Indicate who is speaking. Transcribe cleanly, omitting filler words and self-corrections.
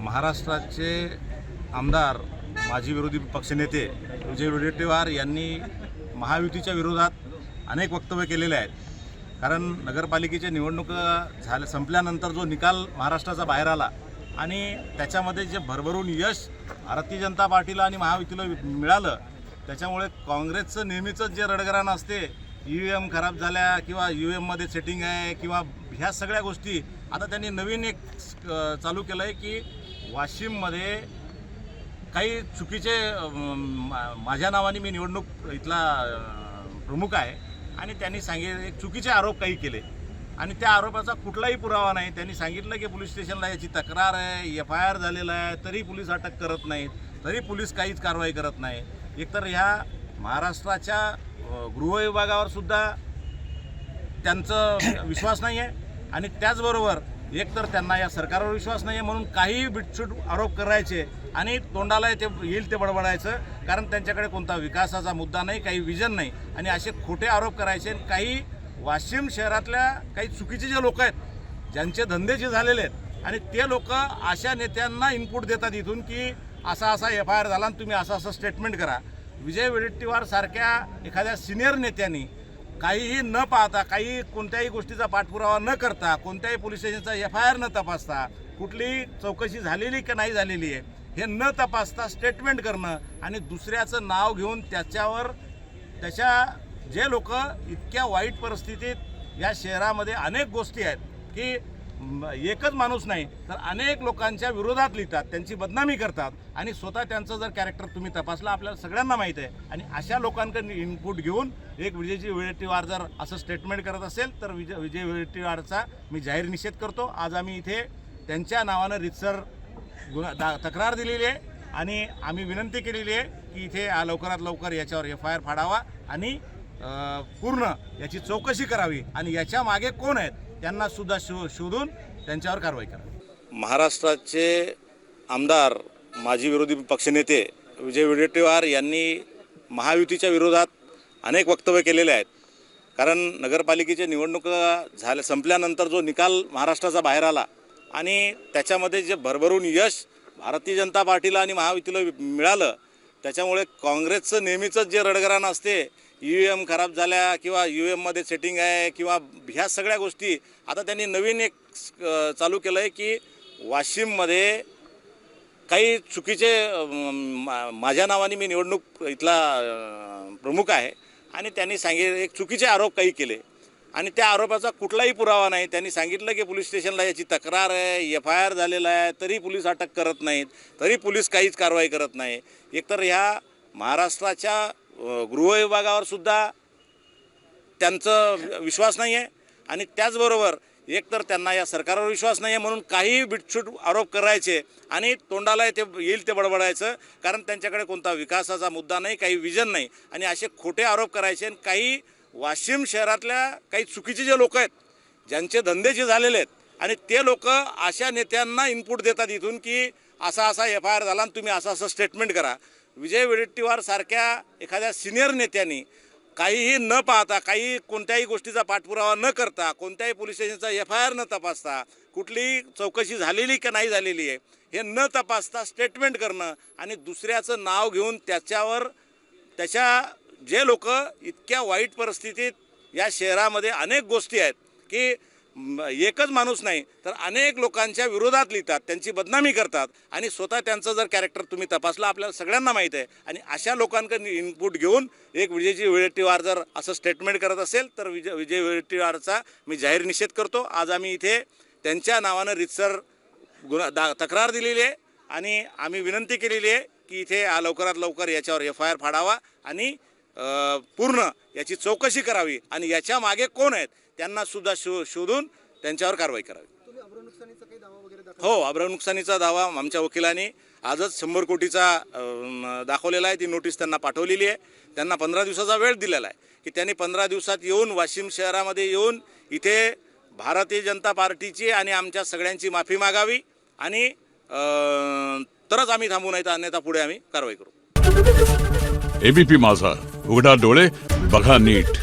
Speaker 1: महाराष्ट्राचे आमदार माजी विरोधी पक्षनेते विजय वडेट्टीवार यांनी महायुतीच्या विरोधात अनेक वक्तव्य केलेले आहेत. कारण नगरपालिकेच्या निवडणुका संपल्यानंतर जो निकाल महाराष्ट्राचा बाहेर आला आणि त्याच्यामध्ये जे भरभरून यश भारतीय जनता पार्टीला आणि महायुतीला मिळालं, त्याच्यामुळे काँग्रेसचं नेहमीचंच जे रडगराण असते, EVM खराब झाल्या किंवा EVMमध्ये सेटिंग आहे किंवा ह्या सगळ्या गोष्टी, आता त्यांनी नवीन एक चालू केलं आहे की वाशिममध्ये काही चुकीचे माझ्या नावाने मी निवडणूक इथला प्रमुख आहे आणि त्यांनी एक चुकीचे आरोप काही केले आणि त्या आरोपाचा कुठलाही पुरावा नाही. त्यांनी सांगितलं की पोलीस स्टेशनला याची तक्रार आहे, FIR झालेला आहे, तरी पोलीस अटक करत नाहीत, तरी पोलीस काहीच कारवाई करत नाही. एकतर ह्या महाराष्ट्राच्या गृह विभागावर सुद्धा त्यांचा विश्वास नाही आहे आणि त्याचबरोबर एकतर त्यांना या सरकारवर विश्वास नाही आहे म्हणून काही बिटछूट आरोप करायचे आणि तोंडाला ते येईल ते बडबडायचं. कारण त्यांच्याकडे कोणता विकासाचा मुद्दा नाही, काही विजन नाही आणि असे खोटे आरोप करायचे. काही वाशिम शहरातल्या काही चुकीचे जे लोक आहेत, ज्यांचे धंदे जे झालेले आहेत आणि ते लोक अशा नेत्यांना इनपुट देतात इथून की असा FIR झाला आणि तुम्ही असं स्टेटमेंट करा. विजय वडेट्टीवार सारख्या एखाद्या सिनियर नेत्यांनी काहीही न पाहता, कोणत्याही गोष्टीचा पाठपुरावा न करता, कोणत्याही पोलीस स्टेशनचा FIR न तपासता, कुठलीही चौकशी झालेली की नाही झालेली आहे हे न तपासता स्टेटमेंट करणं आणि दुसऱ्याचं नाव घेऊन त्याच्या जे लोक इतक्या वाईट परिस्थितीत या शहरामध्ये अनेक गोष्टी आहेत की एकच माणूस नाही तर अनेक लोकांच्या विरोधात लिहितात, त्यांची बदनामी करतात आणि स्वतः त्यांचं जर कॅरेक्टर तुम्ही तपासलं आपल्याला सगळ्यांना माहीत आहे. आणि अशा लोकांकडून इनपुट घेऊन एक विजय वडेट्टीवार जर असं स्टेटमेंट करत असेल तर विजय वडेट्टीवारचा मी जाहीर निषेध करतो. आज आम्ही इथे त्यांच्या नावानं रीतसर तक्रार दिलेली आहे आणि आम्ही विनंती केलेली आहे की इथे लवकरात लवकर याच्यावर FIR फाडावा आणि पूर्ण याची चौकशी करावी आणि याच्या मागे कोण आहेत त्यांना सुद्धा शोधून त्यांच्यावर कारवाई करावी. महाराष्ट्राचे आमदार माजी विरोधी पक्षनेते विजय वडेट्टीवार यांनी महायुतीच्या विरोधात अनेक वक्तव्य केलेले आहेत. कारण नगरपालिकेच्या निवडणुका संपल्यानंतर जो निकाल महाराष्ट्राचा बाहेर आला आणि त्याच्यामध्ये जे भरभरून यश भारतीय जनता पार्टीला आणि महायुतीला मिळालं, त्याच्यामुळे काँग्रेसचं नेहमीचंच जे रडगराण असते, EVM खराब झाल्या किंवा EVMमध्ये सेटिंग आहे किंवा ह्या सगळ्या गोष्टी, आता त्यांनी नवीन एक चालू केलं आहे की वाशिममध्ये काही चुकीचे माझ्या नावाने मी निवडणूक इथला प्रमुख आहे आणि त्यांनी एक चुकीचे आरोप काही केले आणि त्या आरोपाचा कुठलाही पुरावा नाही. त्यांनी सांगितलं की पोलीस स्टेशनला याची तक्रार आहे, FIR झालेला आहे, तरी पोलीस अटक करत नाहीत, तरी पोलीस काहीच कारवाई करत नाही. एकतर ह्या महाराष्ट्राच्या गृह विभागावर सुद्धा त्यांचा विश्वास नाही आहे आणि त्याचबरोबर एकतर त्यांना या सरकारवर विश्वास नाही आहे म्हणून काही बिटछूट आरोप करायचे आणि तोंडाला ते येईल ते बडबडायचं. कारण त्यांच्याकडे कोणता विकासाचा मुद्दा नाही, काही विजन नाही आणि असे खोटे आरोप करायचे. आणि काही वाशिम शहरातल्या काही चुकीचे जे लोक आहेत, ज्यांचे धंदे जे झालेले आहेत आणि ते लोक अशा नेत्यांना इनपुट देतात इथून की असा FIR झाला आणि तुम्ही असं स्टेटमेंट करा. विजय वडेट्टीवार सारख्या एखाद्या सिनियर नेत्यांनी काहीही न पाहता, कोणत्याही गोष्टीचा पाठपुरावा न करता, कोणत्याही पोलीस स्टेशनचा FIR न तपासता, कुठलीही चौकशी झालेली की नाही झालेली आहे हे न तपासता स्टेटमेंट करणं आणि दुसऱ्याचं नाव घेऊन त्याच्या जे लोक इतक्या वाईट परिस्थितीत या शहरामध्ये अनेक गोष्टी आहेत की एकच माणूस नाही तर अनेक लोकांच्या विरोधात लिहितात, त्यांची बदनामी करतात आणि स्वतः त्यांचं जर कॅरेक्टर तुम्ही तपासलं आपल्याला सगळ्यांना माहीत आहे. आणि अशा लोकांकडून इनपुट घेऊन एक विजय वडेट्टीवार जर असं स्टेटमेंट करत असेल तर विजय वडेट्टीवारचा मी जाहीर निषेध करतो. आज आम्ही इथे त्यांच्या नावानं रीतसर तक्रार दिलेली आहे आणि आम्ही विनंती केलेली आहे की इथे लवकरात लवकर याच्यावर FIR फाडावा आणि पूर्ण याची चौकशी करावी आणि याच्या मागे कोण आहेत त्यांना सुद्धा शोधून त्यांच्यावर कारवाई करावी. हो, अब्र नुकसानीचा दावा आमच्या वकिलांनी आजच 100 कोटीचा दाखवलेला आहे. ती नोटीस त्यांना पाठवलेली आहे. त्यांना 15 दिवसाचा वेळ दिलेला आहे की त्यांनी 15 दिवसात येऊन वाशिम शहरामध्ये येऊन इथे भारतीय जनता पार्टीची आणि आमच्या सगळ्यांची माफी मागावी आणि तरच आम्ही थांबू, नाही तर अन्यथा पुढे आम्ही कारवाई करू.
Speaker 2: ABP माझा, उघडा डोळे बघा नीट.